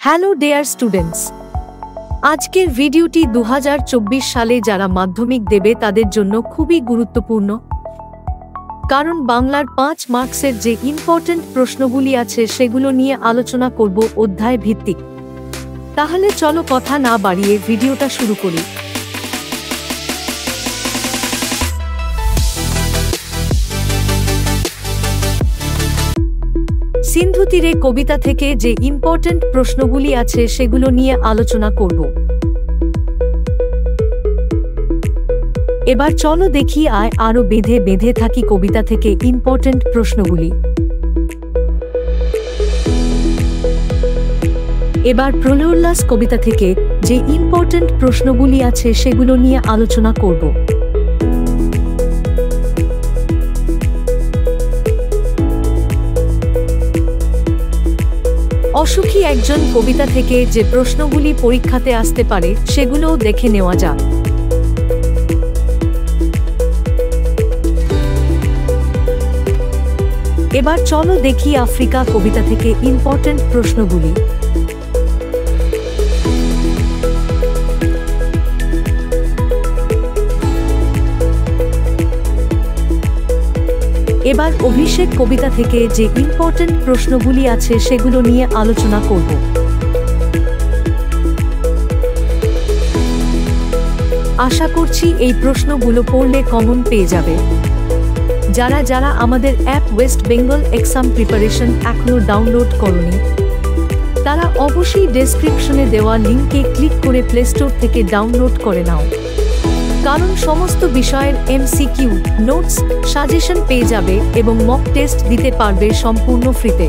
Hello dear students, আজকের ভিডিওটি 2024 সালে যারা মাধ্যমিক দেবে তাদের জন্য খুবই গুরুত্বপূর্ণ, কারণ বাংলার 5 মার্কসের যে ইম্পর্টেন্ট প্রশ্নগুলি আছে সেগুলো নিয়ে আলোচনা করব অধ্যায় ভিত্তিক। তাহলে চলো কথা না বাড়িয়ে ভিডিওটা শুরু করি। সিন্ধু তীরে কবিতা থেকে যে ইম্পর্টেন্ট প্রশ্নগুলি আছে সেগুলো নিয়ে আলোচনা করব। এবার চলো দেখি আরো বেঁধে বেঁধে থাকি কবিতা থেকে ইম্পর্টেন্ট প্রশ্নগুলি। এবার প্রলয়োল্লাস কবিতা থেকে যে ইম্পর্টেন্ট প্রশ্নগুলি আছে সেগুলো নিয়ে আলোচনা করব। অসুখী একজন কবিতা থেকে যে প্রশ্নগুলি পরীক্ষাতে আসতে পারে সেগুলোও দেখে নেওয়া যাক। এবার চলো দেখি আফ্রিকা কবিতা থেকে ইম্পর্টেন্ট প্রশ্নগুলি। এবার অভিষেক কবিতা থেকে যে ইম্পর্টেন্ট প্রশ্নগুলি আছে সেগুলো নিয়ে আলোচনা করব। আশা করছি এই প্রশ্নগুলো পড়লে কমন পেয়ে যাবে। যারা যারা আমাদের app West Bengal exam preparation এখনো ডাউনলোড করনি, তারা অবশ্যই ডেসক্রিপশনে দেওয়া লিঙ্কে ক্লিক করে প্লে স্টোর থেকে ডাউনলোড করে নাও, কারণ সমস্ত বিষয়ের MCQ, নোটস, সাজেশন পেয়ে যাবে এবং মক টেস্ট দিতে পারবে সম্পূর্ণ ফ্রিতে।